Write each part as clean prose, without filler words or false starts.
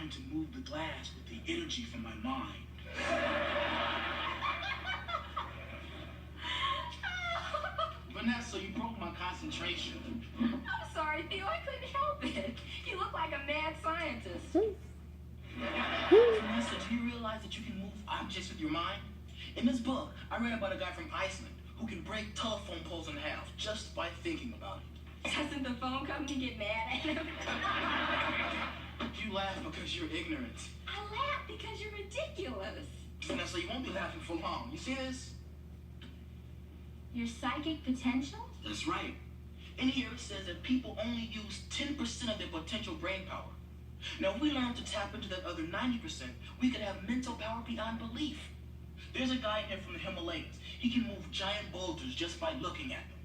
trying to move the glass with the energy from my mind. Vanessa, you broke my concentration. I'm sorry, Theo. I couldn't help it. You look like a mad scientist. Vanessa, do you realize that you can move objects with your mind? In this book, I read about a guy from Iceland who can break telephone poles in half just by thinking about it. Doesn't the phone company get mad at him? You laugh because you're ignorant. I laugh because you're ridiculous. Vanessa, you won't be laughing for long. You see this? Your psychic potential? That's right. In here it says that people only use 10% of their potential brain power. Now, if we learn to tap into that other 90%, we could have mental power beyond belief. There's a guy in here from the Himalayas. He can move giant boulders just by looking at them.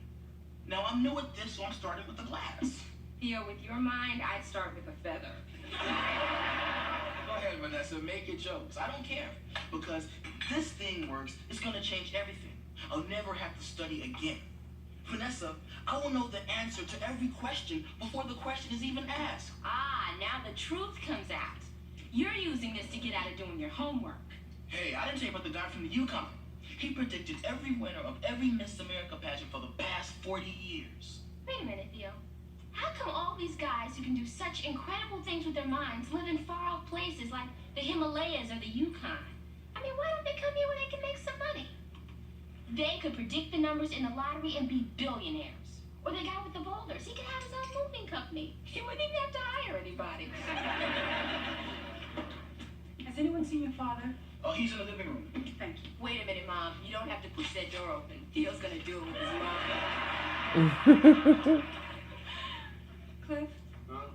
Now, I'm new at this, so I'm starting with the glass. Theo, with your mind, I'd start with a feather. Go ahead, Vanessa, make your jokes. I don't care. Because if this thing works, it's going to change everything. I'll never have to study again. Vanessa, I will know the answer to every question before the question is even asked. Ah, now the truth comes out. You're using this to get out of doing your homework. Hey, I didn't tell you about the guy from the Yukon. He predicted every winner of every Miss America pageant for the past 40 years. Wait a minute, Theo. How come all these guys who can do such incredible things with their minds live in far-off places like the Himalayas or the Yukon? I mean, why don't they come here where they can make some money? They could predict the numbers in the lottery and be billionaires. Or the guy with the boulders, he could have his own moving company. He wouldn't even have to hire anybody. Has anyone seen your father? Oh, he's in the living room. Thank you. Wait a minute, Mom. You don't have to push that door open. Theo's gonna do it with his mom. Cliff, Huh?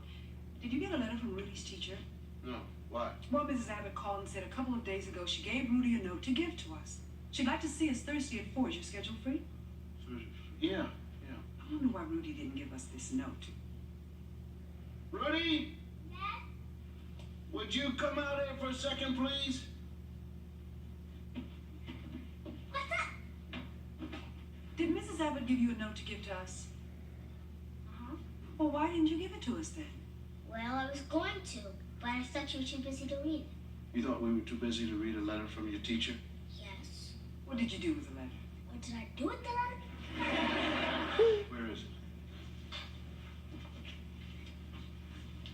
did you get a letter from Rudy's teacher? No. Why? Well, Mrs. Abbott called and said a couple of days ago she gave Rudy a note to give to us. She'd like to see us Thursday at 4. Is your schedule free? Yeah. I wonder why Rudy didn't give us this note. Rudy? Yes? Would you come out here for a second, please? What's up? Did Mrs. Abbott give you a note to give to us? Uh-huh. Well, why didn't you give it to us then? Well, I was going to, but I thought you were too busy to read it. You thought we were too busy to read a letter from your teacher? Yes. What did you do with the letter? What did I do with the letter? Where is it?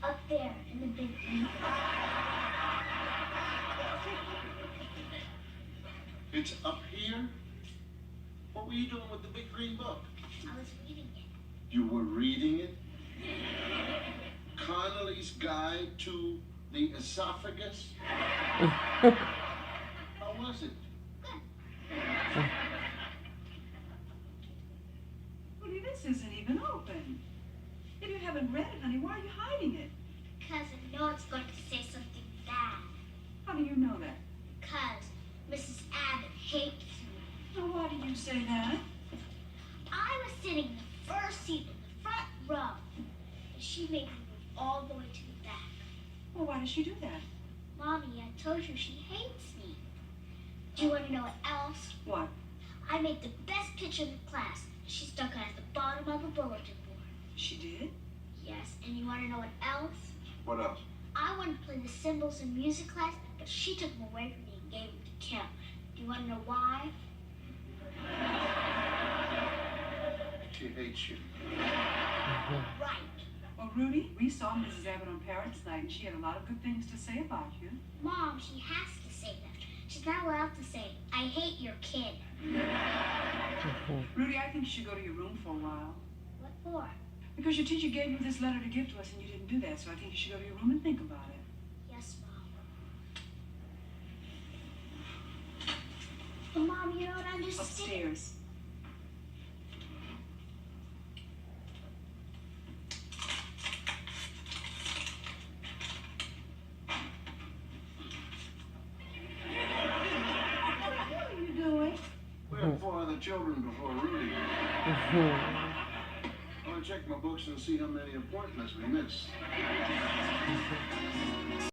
Up there, in the big room. It's up here? What were you doing with the big green book? I was reading it. You were reading it? Connolly's Guide to the Esophagus? How was it? Rudy, this isn't even open. If you haven't read it, honey, why are you hiding it? Because I know it's going to say something bad. How do you know that? Because Mrs. Abbott hates me. Now, why do you say that? I was sitting in the first seat in the front row, and she made me move all the way to the back. Well, why does she do that? Mommy, I told you she hates me. Do you want to know what else? What? I made the best picture in the class. She stuck it at the bottom of the bulletin board. She did? Yes, and you want to know what else? What else? I wanted to play the cymbals in music class, but she took them away from me and gave them to Kim. Do you want to know why? She hates you. Right. Well, Rudy, we saw Mrs. Abbott on Parents Night, and she had a lot of good things to say about you. Mom, she has to say that. She's not allowed to say, I hate your kid. Rudy, I think you should go to your room for a while. What for? Because your teacher gave you this letter to give to us, and you didn't do that, so I think you should go to your room and think about it. Yes, Mom. But Mom, you don't understand. Upstairs. What are you doing? We had 4 other children before Rudy. I want to check my books and see how many appointments we missed.